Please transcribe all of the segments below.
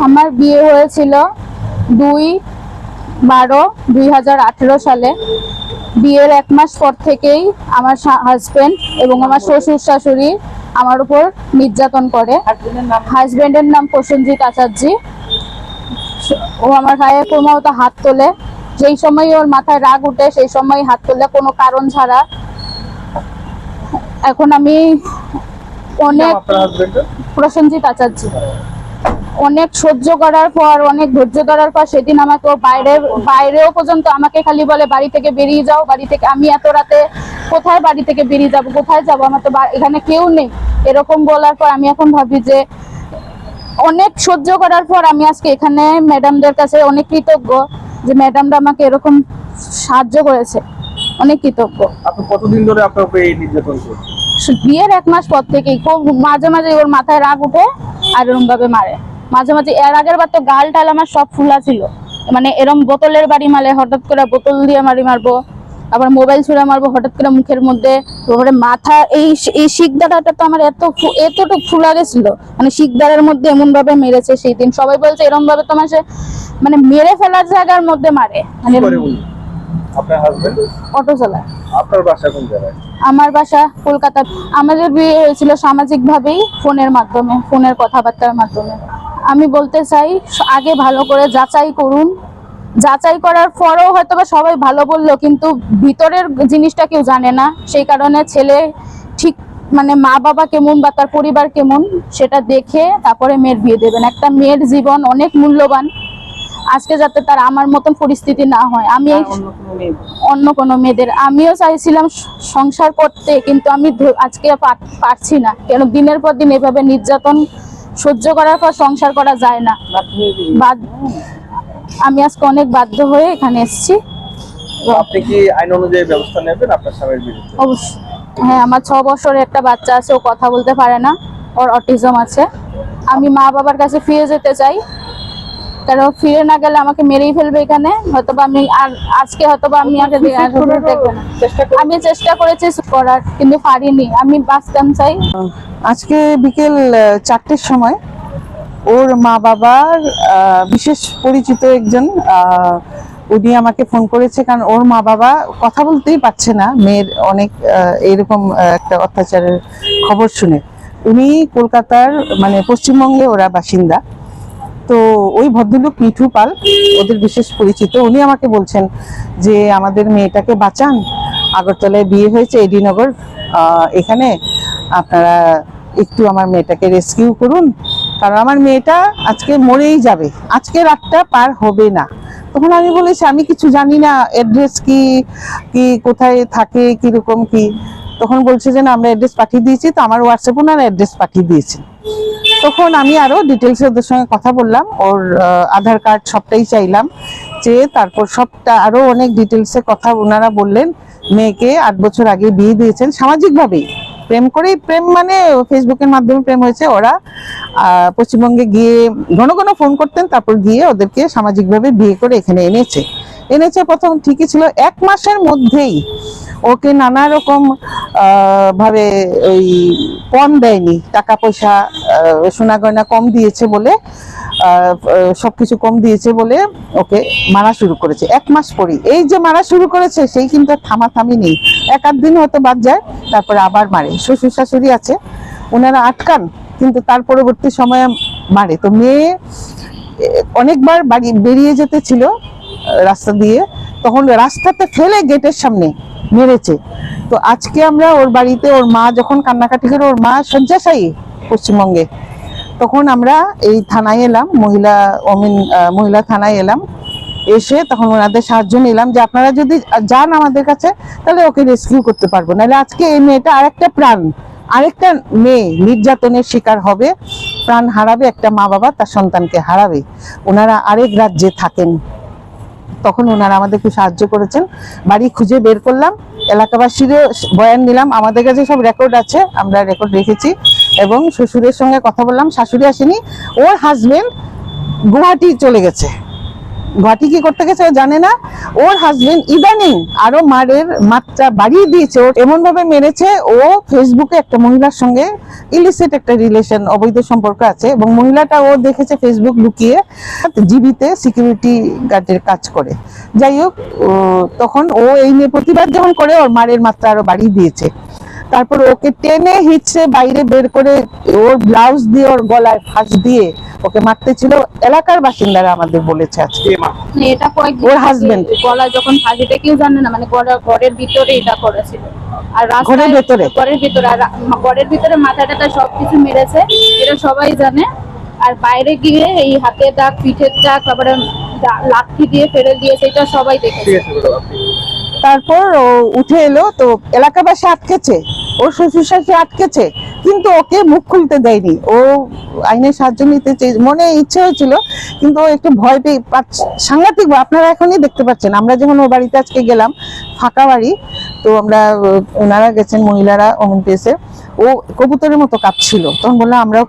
আমার বিয়ে হয়েছিল 2/12/2018 সালে। বিয়ের 1 মাস পর থেকেই আমার হাজবেন্ড এবং আমার শ্বশুর শাশুড়ি আমার উপর নির্যাতন করে। হাজবেন্ডের নাম প্রসেনজিৎ আচার্য। ও আমার গায়ে ক্রমাগত হাত তোলে, যেই সময় ওর মাথায় রাগ উঠে সেই সময় হাত তোলে কোনো কারণ ছাড়া। এখন আমি অনেক প্রসেনজিৎ আচার্য অনেক সহ্য করার পর, অনেক ধৈর্য ধরার পর সেদিন আমাকে বাইরেও পর্যন্ত আমাকে খালি বলে বাড়ি থেকে বেরিয়ে যাও, বাড়ি থেকে। আমি এত রাতে কোথায় বাড়ি থেকে বেরিয়ে যাব, কোথায় যাব, আমার তো এখানে কেউ নেই। এরকম বলার পর আমি এখন ভাবি যে অনেক সহ্য করার পর আমি আজকে এখানে ম্যাডামদের কাছে অনেক কৃতজ্ঞ যে ম্যাডামরা আমাকে এরকম সাহায্য করেছে, অনেক কৃতজ্ঞ। আপনি কতদিন ধরে আপনার উপরে এই নির্যাতন করছেন? বিয়ের 1 মাস পর থেকেই খুব মাঝে মাঝে ওর মাথায় রাগ উঠে আর এরকম ভাবে মারে। মাঝে মাঝে এর আগের বার তো গাল টাল আমার সব ফুলা ছিল, মানে এরম বোতলের বাড়ি মারে, হঠাৎ করে বোতল দিয়ে মারবো, আবার মোবাইল ছুঁড়ে মারবো হঠাৎ করে মুখের মধ্যে। তারপরে মাথা এই শিকদাঁড়াটা তো আমার এতটুকু ফুলা গেছিল, মানে শিকদাঁড়ার মধ্যে এমন ভাবে মেরেছে সেই দিন। সবাই বলছে এরম ভাবে তোমার সে মানে মেরে ফেলার জায়গার মধ্যে মারে। মানে আপনার হাজবেন্ড অটো চালায়। আপনার বাসা কোন জায়গায়? আমার বাসা কলকাতা। আমাদের বিয়ে হয়েছিল সামাজিক ভাবেই, ফোনের মাধ্যমে, ফোনের কথাবার্তার মাধ্যমে। আমি বলতে চাই আগে ভালো করে যাচাই করুন। যাচাই করার পরেও হয়তো বা সবাই ভালো বললো, কিন্তু ভিতরের জিনিসটা কেউ জানে না। সেই কারণে ছেলে ঠিক মানে মা বাবা কেমন বা তার পরিবার কেমন সেটা দেখে তারপরে মেয়ের বিয়ে দেবেন। একটা মেয়ের জীবন অনেক মূল্যবান, আজকে যাতে তার আমার মতন পরিস্থিতি না হয়। আমি অন্য কোনো মেয়েদের আমিও চাইছিলাম সংসার করতে, কিন্তু আমি আজকে পারছি না। কেন দিনের পর দিন এভাবে নির্যাতন সহ্য করার পর সংসার করা যায় না। আমি আজকে অনেক বাধ্য হয়ে এখানে এসেছি। আপনি কি আইন অনুযায়ী ব্যবস্থা নেবেন আপনার স্বামীর বিরুদ্ধে? অবশ্যই। হ্যাঁ, আমার 6 বছরের একটা বাচ্চা আছে, ও কথা বলতে পারে না, ওর অটিজম আছে। আমি মা বাবার কাছে ফিরে যেতে চাই, কারণ ফিরে না গেলে আমাকে মেরেই ফেলবে এখানে। হয়তোবা আমি আর আজকে হয়তোবা আমি আমি চেষ্টা করেছি করার, কিন্তু পারিনি। আমি বাঁচতাম চাই। আজকে বিকেল 4টের সময় ওর মা বাবার বিশেষ পরিচিত একজন উনি আমাকে ফোন করেছে, কারণ ওর মা বাবা কথা বলতেই পারছে না মেয়ের অনেক এরকম একটা অত্যাচারের খবর শুনে। উনি কলকাতার মানে পশ্চিমবঙ্গে ওরা বাসিন্দা। তো ওই ভদ্রলোক মিঠু পাল ওদের বিশেষ পরিচিত। উনি আমাকে বলছেন যে আমাদের মেয়েটাকে বাঁচান, আগরতলায় বিয়ে হয়েছে এডিনগর, এখানে আপনারা একটু আমার মেয়েটাকে রেস্কিউ করুন, কারণ আমার মেয়েটা আজকে মরেই যাবে, আজকে রাতটা পার হবে না। তখন আমি বলেছি আমি কিছু জানি না, অ্যাড্রেস কি কি কোথায় থাকে কিরকম কি। তখন বলছে যে না আমরা অ্যাড্রেস পাঠিয়ে দিয়েছি, তো আমার হোয়াটসঅ্যাপে ওনার অ্যাড্রেস পাঠিয়ে দিয়েছি। তখন আমি আরো ডিটেলসে ওদের সঙ্গে কথা বললাম, ওর আধার কার্ড সবটাই চাইলাম, যে তারপর সবটা আরো অনেক ডিটেলসে কথা ওনারা বললেন। মেয়েকে 8 বছর আগে বিয়ে দিয়েছেন সামাজিকভাবেই, প্রেম করেই, প্রেম মানে ফেসবুকের মাধ্যমে প্রেম হয়েছে। ওরা পশ্চিমবঙ্গে গিয়ে ঘন ঘন ফোন করতেন, তারপর গিয়ে ওদেরকে সামাজিকভাবে বিয়ে করে এখানে এনেছে। প্রথম ঠিকই ছিল, 1 মাসের মধ্যেই ওকে নানা রকম ভাবে ওই কম দেয়নি, টাকা পয়সা সোনা গয়না কম দিয়েছে বলে, সবকিছু কম দিয়েছে বলে ওকে মারা শুরু করেছে। 1 মাস পরই এই যে মারা শুরু করেছে, সেই কিন্তু থামাথামি নেই। 1-8 দিন হয়তো বাদ যায়, তারপরে আবার মারে। শ্বশুর শাশুড়ি আছে, ওনারা আটকান, কিন্তু তার পরবর্তী সময়ে মারে। তো মেয়ে অনেকবার বাড়ি বেরিয়ে যেতে ছিল রাস্তা দিয়ে, তখন রাস্তাতে ফেলে গেটের সামনে মেরেছে। তো আজকে আমরা ওর বাড়িতে, ওর মা যখন কান্নাকাটি করে, ওর মা শয্যাশায়ী পশ্চিমবঙ্গে, তখন আমরা এই থানায় এলাম, মহিলা থানায় এলাম। এসে তখন ওনাদের সাহায্য নিলাম যে আপনারা যদি যান আমাদের কাছে, তাহলে ওকে রেস্কিউ করতে পারবো, নাহলে আজকে এই মেয়েটা আরেকটা মেয়ে নির্যাতনের শিকার হবে, প্রাণ হারাবে, একটা মা বাবা তার সন্তানকে হারাবে। ওনারা আরেক রাজ্যে থাকেন। তখন ওনারা আমাদেরকে সাহায্য করেছেন, বাড়ি খুঁজে বের করলাম, এলাকাবাসীরও বয়ান নিলাম, আমাদের কাছে সব রেকর্ড আছে, আমরা রেকর্ড রেখেছি। এবং শ্বশুরের সঙ্গে কথা বললাম, শাশুড়ি আসেনি, ওর হাজবেন্ড গুয়াহাটি চলে গেছে, গুয়াহাটি কি করতে গেছে ও জানে না। ওর হাজবেন্ড ইদানিং আরো মারের মাত্রা বাড়িয়ে দিয়েছে, ওর এমন ভাবে মেরেছে, ও ফেসবুকে একটা মহিলার সঙ্গে ইলিসিট একটা রিলেশন, অবৈধ সম্পর্ক আছে, এবং মহিলাটা ও দেখেছে ফেসবুক লুকিয়ে জীবিতে সিকিউরিটি গার্ডের কাজ করে। যাই হোক, তখন ও এই নিয়ে প্রতিবাদ যখন করে, ওর মারের মাত্রা আরো বাড়িয়ে দিয়েছে। তারপর ওকে টেনে হিচড়ে বাইরে বের করে ওর ব্লাউজ দিয়ে ওর গলায় ফাঁস দিয়ে ওকে মারতে ছিল। এলাকার বাসিন্দারা আমাদের বলেছে আজকে। কে মা? মানে এটা কয়েকদিন ওর আগে husband। গলায় যখন ফাঁসিটা কেউ জানে না, মানে ঘরের ভিতরে এটা করেছিল। আর ঘরের ভেতরে? ঘরের ভিতরে, আর ঘরের ভিতরে মাথা টাথা সবকিছু মেরেছে, এটা সবাই জানে। আর বাইরে গিয়ে এই হাতের দাগ, পিঠের দাগ, তারপরে লাঠি দিয়ে ফেলে দিয়েছে, এটা সবাই দেখেছে। ঠিক আছে ম্যাডাম, আপনি তারপর ও উঠে এলো, তো এলাকাবাসী আটকেছে, ওর শ্বশুর শাশুড়ি আটকেছে, কিন্তু ওকে মুখ খুলতে দেয়নি। ও আইনের সাহায্য নিতে মনে ইচ্ছে হয়েছিল, কিন্তু ও একটু ভয় পেয়ে সাংঘাতিক। আপনারা এখনই দেখতে পাচ্ছেন, আমরা যখন ওর বাড়িতে আজকে গেলাম, ফাঁকা বাড়ি, তো আমরা ওনারা গেছেন মহিলারা ওমেন পেসে, ও কবুতরের মতো কাঁপছিল। তখন বললাম আমরা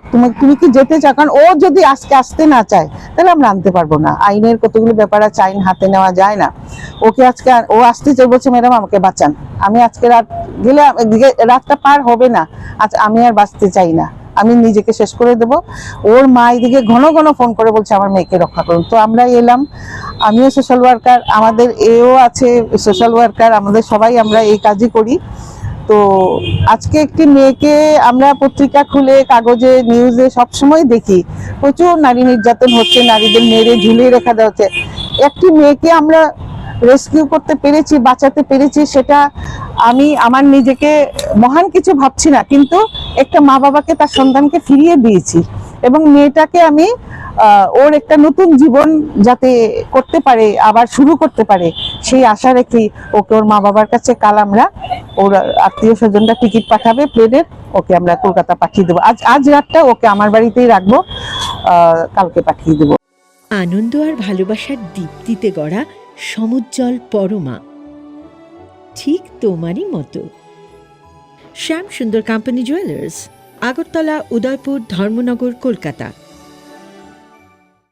তুমি কি যেতে চাও, কারণ ও যদি আজকে আসতে না চায় তাহলে আমরা আনতে পারবো না। আইনের কতগুলো ব্যাপার আছে, আইন হাতে নেওয়া যায় না। ওকে আজকে ও আসতে চাই, বলছে ম্যাডাম আমাকে বাঁচান, আমি আজকে রাত গেলে রাতটা পার হবে না, আজ আমি আর বাঁচতে চাই না, আমি নিজেকে শেষ করে দেব। ওর মা এদিকে ঘন ঘন ফোন করে বলছে আমার মেয়েকে রক্ষা করুন। তো আমরা এলাম, আমিও সোশ্যাল ওয়ার্কার, আমাদের এও আছে সোশ্যাল ওয়ার্কার, আমাদের সবাই আমরা এই কাজই করি। তো আজকে একটি মেয়েকে আমরা পত্রিকা খুলে, কাগজে, নিউজে সবসময় দেখি প্রচুর নারী নির্যাতন হচ্ছে, নারীদের মেরে ঝুলিয়ে রেখা দেওয়া হচ্ছে। একটি মেয়েকে আমরা রেস্কিউ করতে পেরেছি, বাঁচাতে পেরেছি, সেটা আমি আমার নিজেকে মহান কিছু ভাবছি না, কিন্তু একটা মা বাবাকে তার সন্তানকে ফিরিয়ে দিয়েছি, এবং মেয়েটাকে আমি ওর একটা নতুন জীবন যাতে করতে পারে, আবার শুরু করতে পারে, সেই আশা রেখেই ওকে ওর মা বাবার কাছে কাল আমরা, ওর আত্মীয় স্বজনরা টিকিট পাঠাবে প্লেনের, ওকে আমরা কলকাতা পাঠিয়ে দেবো। আজ রাতটা ওকে আমার বাড়িতেই রাখবো, কালকে পাঠিয়ে দেবো। আনন্দ আর ভালোবাসার দীপ্তিতে গড়া সমুজ্জ্বল পরমা, ঠিক তোমারই মতো। শ্যাম সুন্দর কোম্পানি জুয়েলার্স, আগরতলা, উদয়পুর, ধর্মনগর, কলকাতা।